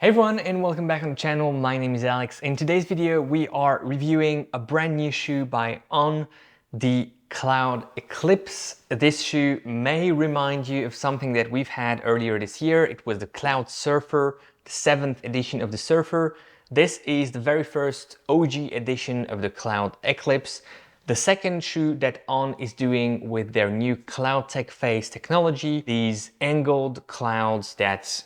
Hey everyone and welcome back on the channel. My name is Alex. In today's video we are reviewing a brand new shoe by On, the Cloudeclipse. This shoe may remind you of something that we've had earlier this year. It was the Cloudsurfer, the 7th edition of the Surfer. This is the very first OG edition of the Cloudeclipse. The second shoe that On is doing with their new Cloudtec Phase technology, these angled clouds that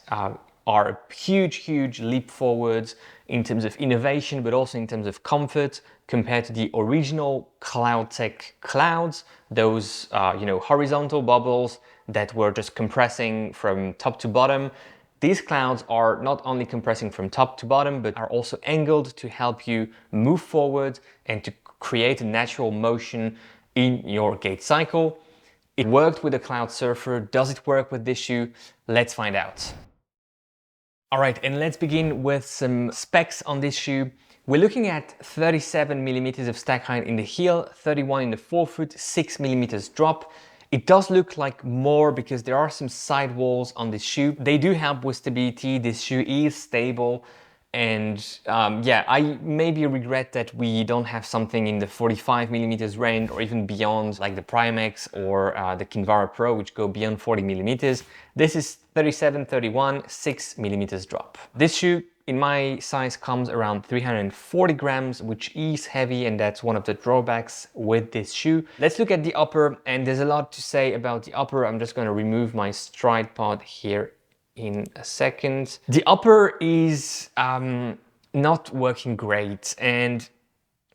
are a huge leap forwards in terms of innovation, but also in terms of comfort compared to the original Cloudtec clouds, those horizontal bubbles that were just compressing from top to bottom. These clouds are not only compressing from top to bottom, but are also angled to help you move forward and to create a natural motion in your gait cycle. It worked with the Cloudsurfer. Does it work with this shoe? Let's find out. All right, and let's begin with some specs on this shoe. We're looking at 37 millimeters of stack height in the heel, 31 in the forefoot, 6 millimeters drop. It does look like more because there are some sidewalls on this shoe. They do help with stability. This shoe is stable. And yeah, I maybe regret that we don't have something in the 45 millimeters range or even beyond, like the Primex or the Kinvara Pro, which go beyond 40 millimeters. This is 37, 31, 6 millimeters drop. This shoe in my size comes around 340 grams, which is heavy, and that's one of the drawbacks with this shoe. Let's look at the upper, and there's a lot to say about the upper. I'm just going to remove my stride pod here in a second. The upper is not working great, and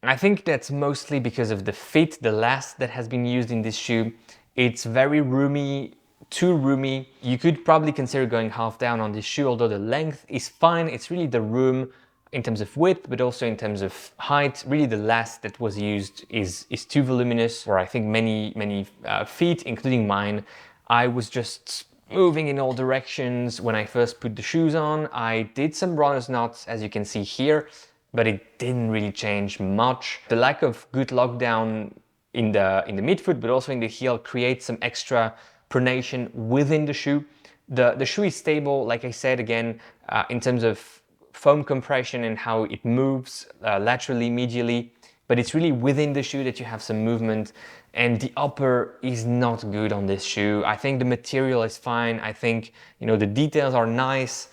I think that's mostly because of the fit, the last that has been used in this shoe. It's very roomy, too roomy. You could probably consider going half down on this shoe, although the length is fine. It's really the room in terms of width, but also in terms of height. Really the last that was used is too voluminous for I think many feet, including mine. I was just moving in all directions when I first put the shoes on. I did some runner's knots, as you can see here, but it didn't really change much. The lack of good lockdown in the midfoot, but also in the heel, creates some extra pronation within the shoe. The shoe is stable, like I said, again, in terms of foam compression and how it moves laterally, medially, but it's really within the shoe that you have some movement, and the upper is not good on this shoe. I think the material is fine. I think, the details are nice,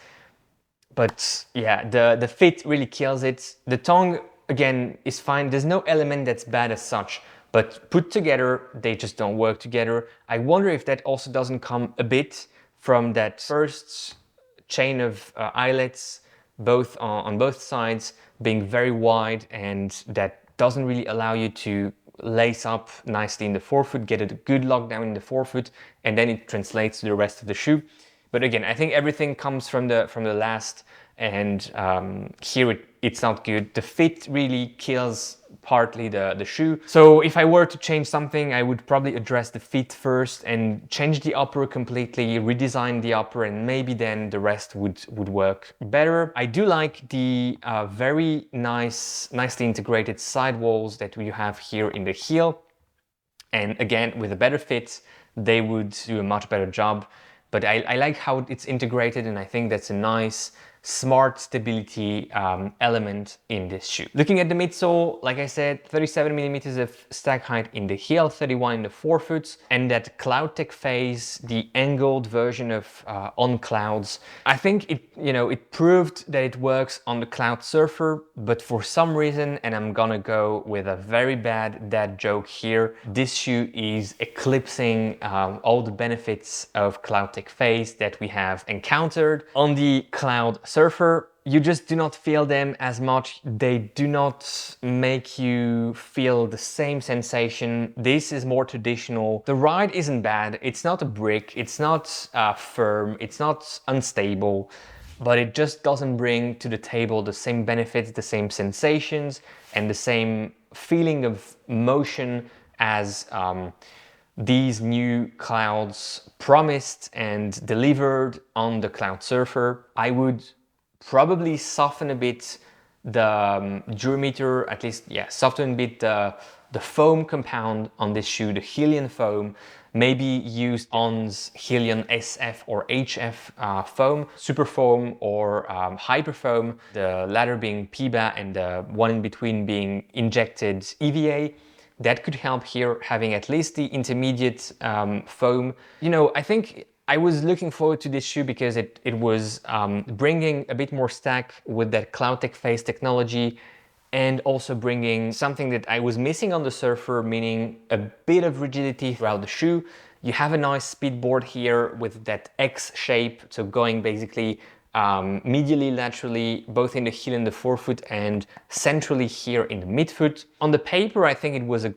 but yeah, the fit really kills it. The tongue, again, is fine. There's no element that's bad as such, but put together, they just don't work together. I wonder if that also doesn't come a bit from that first chain of eyelets, both on both sides, being very wide, and that doesn't really allow you to lace up nicely in the forefoot, get a good lockdown in the forefoot, and then it translates to the rest of the shoe. But again, I think everything comes from the last, and here it's not good. The fit really kills partly the shoe. So if I were to change something, I would probably address the fit first and change the upper completely, redesign the upper, and maybe then the rest would work better. I do like the very nicely integrated sidewalls that we have here in the heel. And again, with a better fit, they would do a much better job. But I like how it's integrated, and I think that's a nice, smart stability element in this shoe. Looking at the midsole, like I said, 37 millimeters of stack height in the heel, 31 in the forefoot, and that Cloudtec Phase, the angled version of On Clouds. I think it proved that it works on the Cloudsurfer, but for some reason, and I'm gonna go with a very bad dad joke here, this shoe is eclipsing all the benefits of Cloudtec Phase that we have encountered on the Cloudsurfer. You just do not feel them as much. They do not make you feel the same sensation. This is more traditional. The ride isn't bad. It's not a brick. It's not firm. It's not unstable, but it just doesn't bring to the table the same benefits, the same sensations, and the same feeling of motion as these new clouds promised and delivered on the Cloudsurfer. I would probably soften a bit the durometer, at least, yeah, soften a bit the foam compound on this shoe, the Helium foam. maybe used On's Helion SF or HF foam, super foam or hyper foam, the latter being PBA and the one in between being injected EVA. That could help here, having at least the intermediate foam. You know, I think I was looking forward to this shoe because it was bringing a bit more stack with that Cloudtec Phase technology, and also bringing something that I was missing on the Surfer, meaning a bit of rigidity throughout the shoe. You have a nice speed board here with that X shape, so going basically medially, laterally, both in the heel and the forefoot, and centrally here in the midfoot. On the paper, I think it was a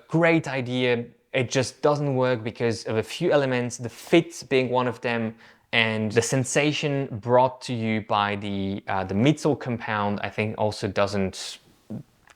great idea. It just doesn't work because of a few elements, the fit being one of them, and the sensation brought to you by the midsole compound, I think also doesn't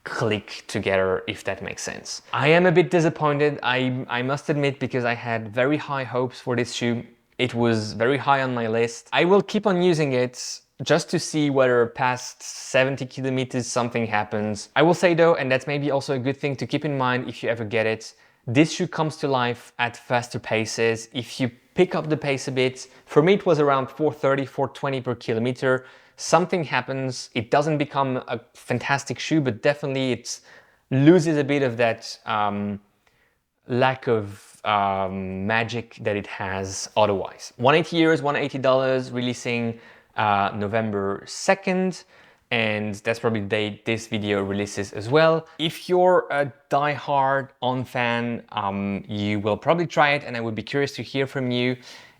click together, if that makes sense. I am a bit disappointed, I must admit, because I had very high hopes for this shoe. It was very high on my list. I will keep on using it just to see whether past 70 kilometers something happens. I will say though, and that's maybe also a good thing to keep in mind if you ever get it, this shoe comes to life at faster paces. If you pick up the pace a bit, for me it was around 430, 420 per kilometer. Something happens, it doesn't become a fantastic shoe, but definitely it loses a bit of that lack of magic that it has otherwise. 180 euros, $180, releasing November 2nd. And that's probably the date this video releases as well. If you're a die-hard On fan, you will probably try it, and I would be curious to hear from you.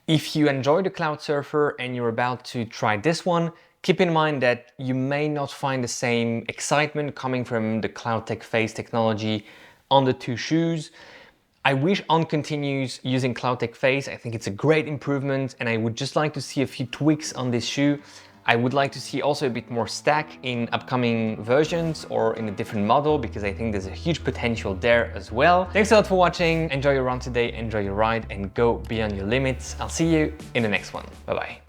If you enjoy the Cloudsurfer and you're about to try this one, keep in mind that you may not find the same excitement coming from the Cloudtec Phase technology on the two shoes. I wish On continues using Cloudtec Phase. I think it's a great improvement, and I would just like to see a few tweaks on this shoe. I would like to see also a bit more stack in upcoming versions or in a different model, because I think there's a huge potential there as well. Thanks a lot for watching. Enjoy your run today, enjoy your ride, and go beyond your limits. I'll see you in the next one. Bye-bye.